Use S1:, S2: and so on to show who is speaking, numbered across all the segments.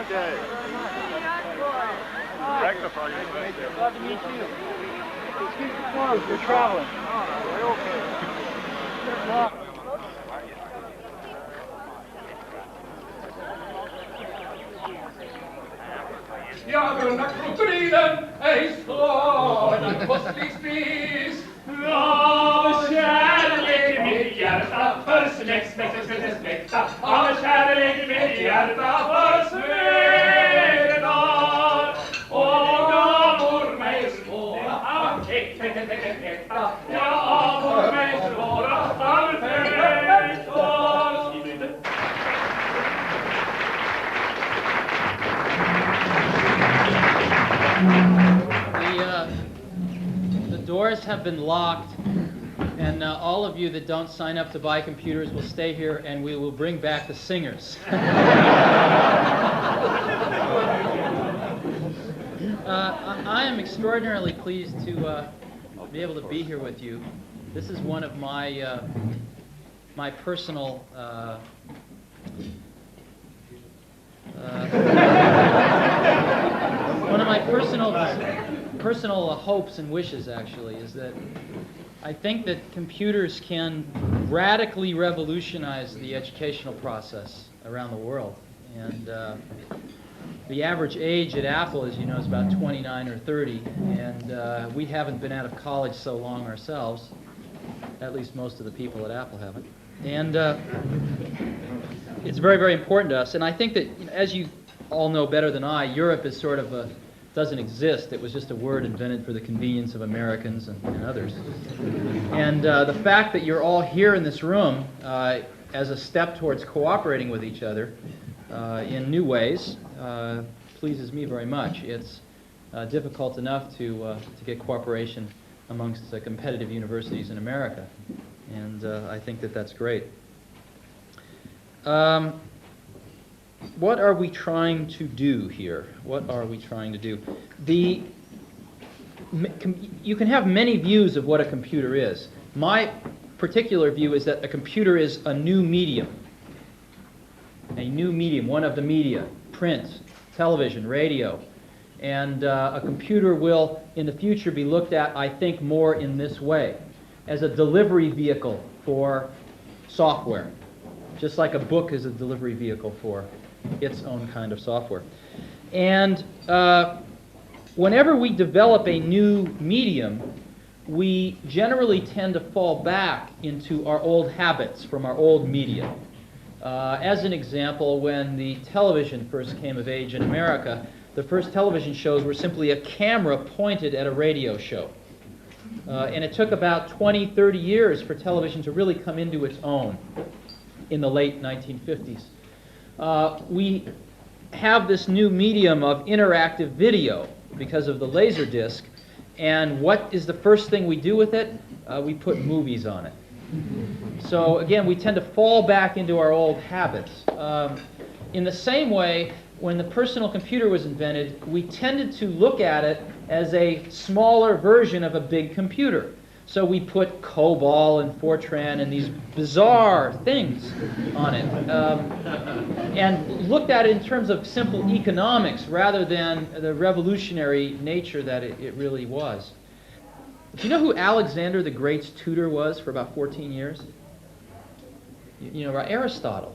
S1: Okay. Rectify your question.
S2: Glad to meet you. Excuse the clothes, we're traveling.
S3: Ja, na krokodillen, ej slå, na kostlig spis. Av kärlek i mitt hjärta, för släkta. Av kärlek i mitt hjärta, för svedar. Och gamor mig svåra, av täckta. Ja, gamor mig svåra, av täckta. Skriv inte.
S4: The doors have been locked, and all of you that don't sign up to buy computers will stay here, and we will bring back the singers. I am extraordinarily pleased to be able to be here with you. This is one of my my personal one of my personal hopes and wishes, actually, is that I think that computers can radically revolutionize the educational process around the world. And the average age at Apple, as you know, is about 29 or 30, and we haven't been out of college so long ourselves. At least most of the people at Apple haven't. And it's very, very important to us. And I think that, as you all know better than I, Europe is sort of doesn't exist. It was just a word invented for the convenience of Americans and others. And the fact that you're all here in this room as a step towards cooperating with each other in new ways pleases me very much. It's difficult enough to get cooperation amongst competitive universities in America, and I think that that's great. What are we trying to do here? What are we trying to do? You can have many views of what a computer is. My particular view is that a computer is a new medium. A new medium, one of the media, print, television, radio. And a computer will, in the future, be looked at, I think, more in this way, as a delivery vehicle for software, just like a book is a delivery vehicle for its own kind of software. And whenever we develop a new medium, we generally tend to fall back into our old habits from our old media. As an example, when the television first came of age in America, the first television shows were simply a camera pointed at a radio show. And it took about 20, 30 years for television to really come into its own in the late 1950s. We have this new medium of interactive video because of the laser disc, and what is the first thing we do with it? We put movies on it. So again, we tend to fall back into our old habits. In the same way, when the personal computer was invented, we tended to look at it as a smaller version of a big computer. So we put COBOL and Fortran and these bizarre things on it, and looked at it in terms of simple economics rather than the revolutionary nature that it really was. Do you know who Alexander the Great's tutor was for about 14 years? You know, Aristotle.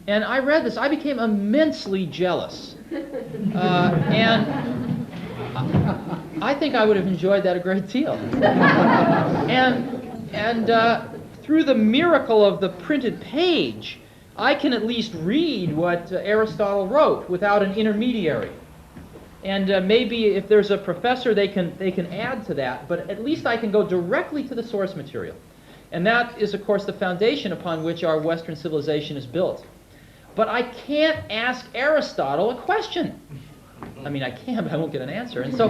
S4: And I read this. I became immensely jealous. And I think I would have enjoyed that a great deal. And through the miracle of the printed page, I can at least read what Aristotle wrote without an intermediary. And maybe if there's a professor, they can add to that, but at least I can go directly to the source material. And that is, of course, the foundation upon which our Western civilization is built. But I can't ask Aristotle a question. I mean, I can, but I won't get an answer. And so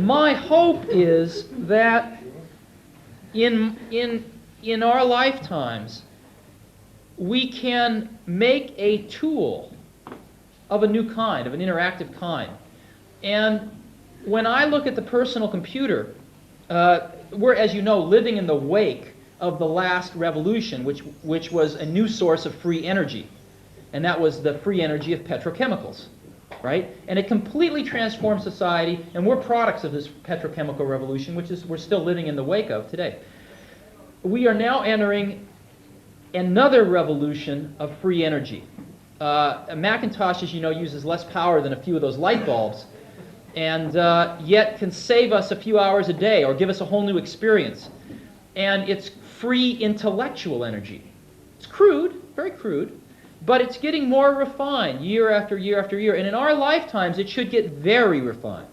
S4: my hope is that in our lifetimes, we can make a tool of a new kind, of an interactive kind. And when I look at the personal computer, we're, as you know, living in the wake of the last revolution, which was a new source of free energy. and that was the free energy of petrochemicals, right? And it completely transformed society, and we're products of this petrochemical revolution, which is we're still living in the wake of today. We are now entering another revolution of free energy. A Macintosh, as you know, uses less power than a few of those light bulbs, and yet can save us a few hours a day or give us a whole new experience. And it's free intellectual energy. It's crude, very crude, but it's getting more refined year after year after year. And in our lifetimes, it should get very refined.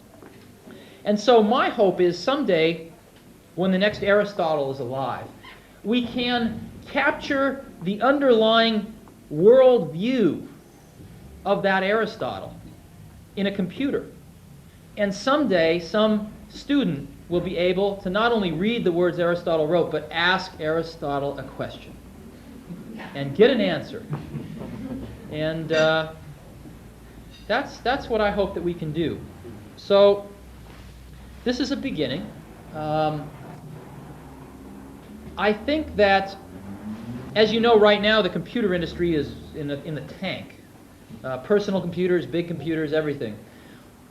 S4: And so my hope is someday, when the next Aristotle is alive, we can capture the underlying worldview of that Aristotle in a computer. And someday, some student will be able to not only read the words Aristotle wrote, but ask Aristotle a question and get an answer. And that's what I hope that we can do. So this is a beginning. I think that, as you know, right now the computer industry is in the tank. Personal computers, big computers, everything.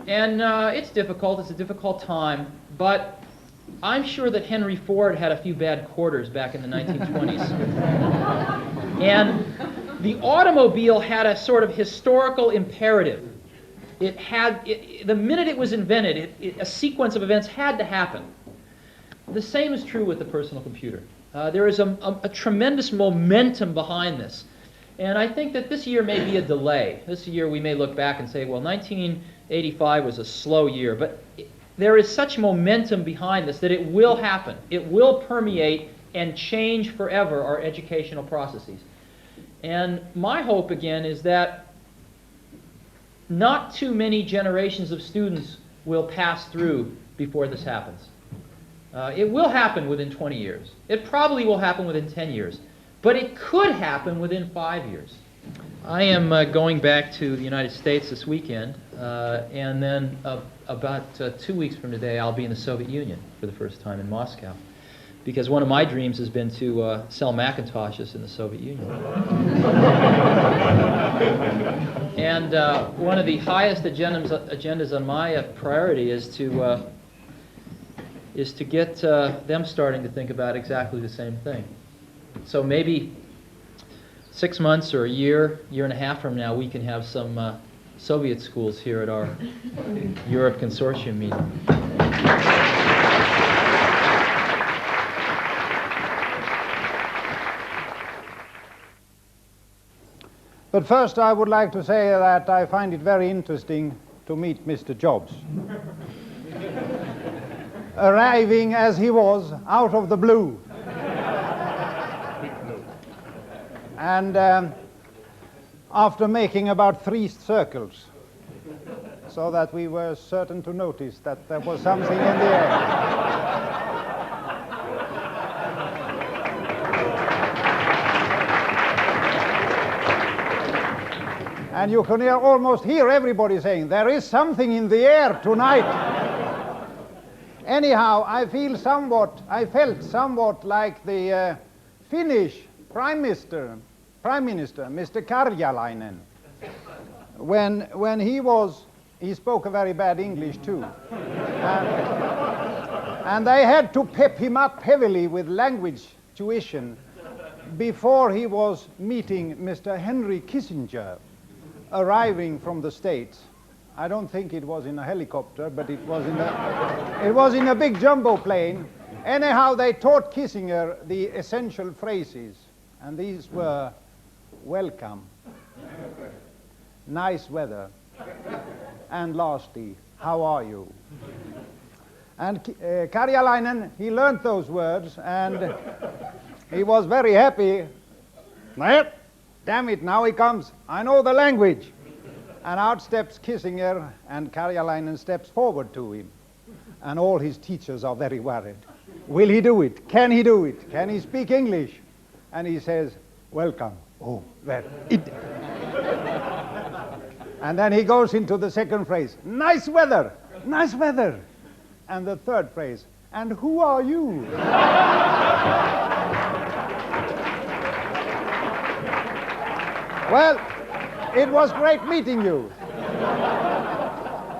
S4: And it's difficult. It's a difficult time. But I'm sure that Henry Ford had a few bad quarters back in the 1920s. And the automobile had a sort of historical imperative. It had, the minute it was invented, a sequence of events had to happen. The same is true with the personal computer. There is a tremendous momentum behind this. And I think that this year may be a delay. This year we may look back and say, well, 1985 was a slow year. But there is such momentum behind this that it will happen. It will permeate and change forever our educational processes. And my hope, again, is that not too many generations of students will pass through before this happens. It will happen within 20 years. It probably will happen within 10 years. But it could happen within 5 years. I am going back to the United States this weekend, and then about 2 weeks from today, I'll be in the Soviet Union for the first time in Moscow. Because one of my dreams has been to sell Macintoshes in the Soviet Union. And one of the highest agendas on my priority is to get them starting to think about exactly the same thing. So maybe 6 months or a year and a half from now, we can have some Soviet schools here at our Europe Consortium meeting.
S1: But first I would like to say that I find it very interesting to meet Mr. Jobs. Arriving as he was out of the blue. And after making about 3 circles, so that we were certain to notice that there was something in the air. And you can almost hear everybody saying, there is something in the air tonight. Anyhow, I felt somewhat like the Finnish Prime Minister, Mr. Karjalainen, when he spoke a very bad English too. And they had to pep him up heavily with language tuition before he was meeting Mr. Henry Kissinger, arriving from the States. I don't think it was in a helicopter, but it was in a big jumbo plane. Anyhow, they taught Kissinger the essential phrases, and these were welcome, nice weather, and lastly, how are you? And Karjalainen, he learned those words, and he was very happy. Damn it, now he comes. I know the language. And out steps Kissinger, and Karjalainen steps forward to him. And all his teachers are very worried. Will he do it? Can he do it? Can he speak English? And he says, welcome. Oh, well, And then he goes into the second phrase, nice weather, nice weather. And the third phrase, and who are you? Well, It was great meeting you.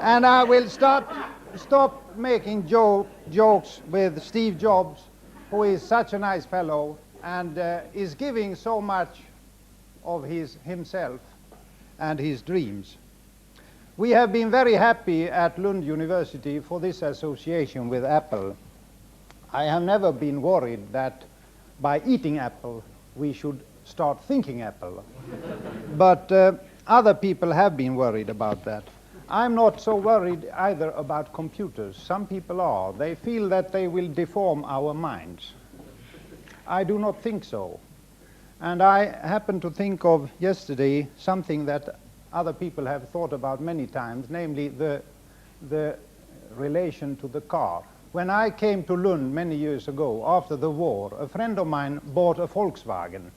S1: And I will stop making jokes with Steve Jobs, who is such a nice fellow and is giving so much of himself and his dreams. We have been very happy at Lund University for this association with Apple. I have never been worried that by eating apple we should start thinking apple. But other people have been worried about that. I'm not so worried either about computers. Some people are. They feel that they will deform our minds. I do not think so. And I happened to think of yesterday something that other people have thought about many times, namely the relation to the car. When I came to Lund many years ago, after the war, a friend of mine bought a Volkswagen.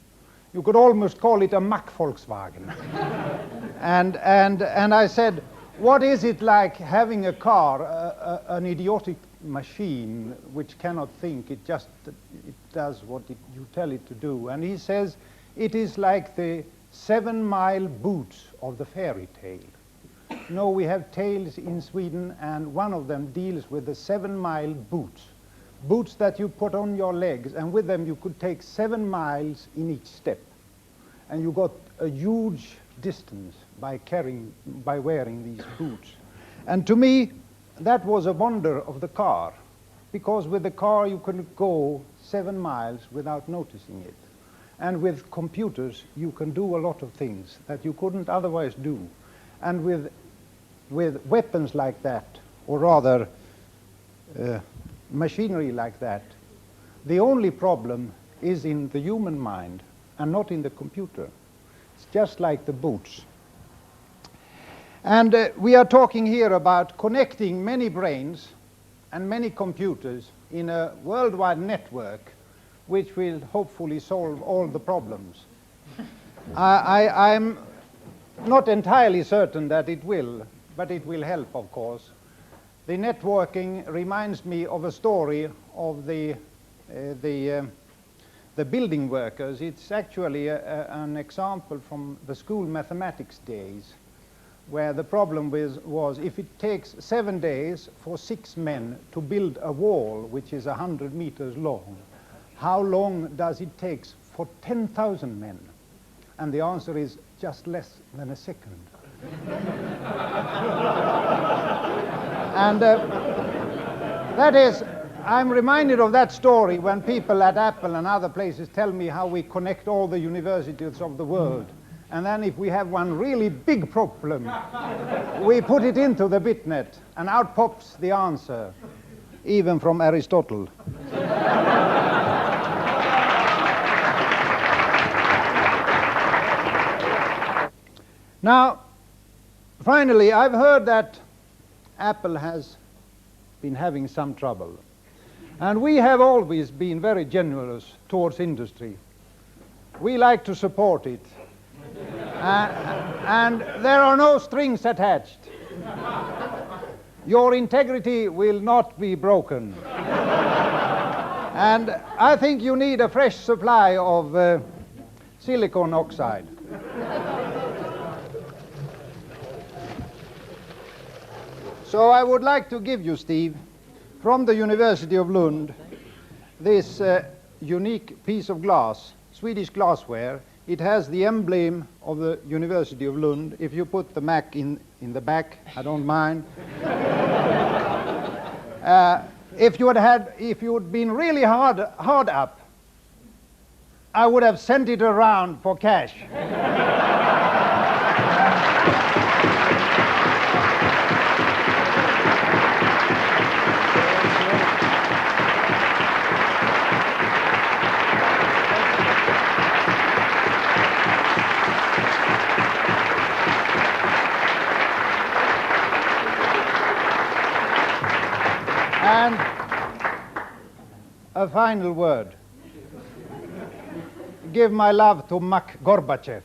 S1: You could almost call it a Mack Volkswagen. and I said, what is it like having a car, an idiotic machine which cannot think, it does what you tell it to do? And he says, it is like the 7-mile boots of the fairy tale. No, we have tales in Sweden, and one of them deals with the 7-mile boots. Boots that you put on your legs, and with them you could take 7 miles in each step. And you got a huge distance by wearing these boots. And to me, that was a wonder of the car, because with the car you could go 7 miles without noticing it. And with computers you can do a lot of things that you couldn't otherwise do. And with weapons like that, or rather machinery like that, the only problem is in the human mind and not in the computer. It's just like the boots. And we are talking here about connecting many brains and many computers in a worldwide network which will hopefully solve all the problems. I'm not entirely certain that it will, but it will help, of course. The networking reminds me of a story of the building workers. It's actually an example from the school mathematics days, where the problem was if it takes 7 days for 6 men to build a wall which is 100 meters long, how long does it take for 10,000 men? And the answer is just less than a second. And that is, I'm reminded of that story when people at Apple and other places tell me how we connect all the universities of the world. And then if we have one really big problem, we put it into the bitnet, and out pops the answer, even from Aristotle. Now, finally, I've heard that Apple has been having some trouble. And we have always been very generous towards industry. We like to support it. And there are no strings attached. Your integrity will not be broken. And I think you need a fresh supply of silicon oxide. So I would like to give you, Steve, from the University of Lund, this unique piece of glass, Swedish glassware. It has the emblem of the University of Lund. If you put the Mac in the back, I don't mind. If you had been really hard up, I would have sent it around for cash. And a final word. Give my love to Mak Gorbachev.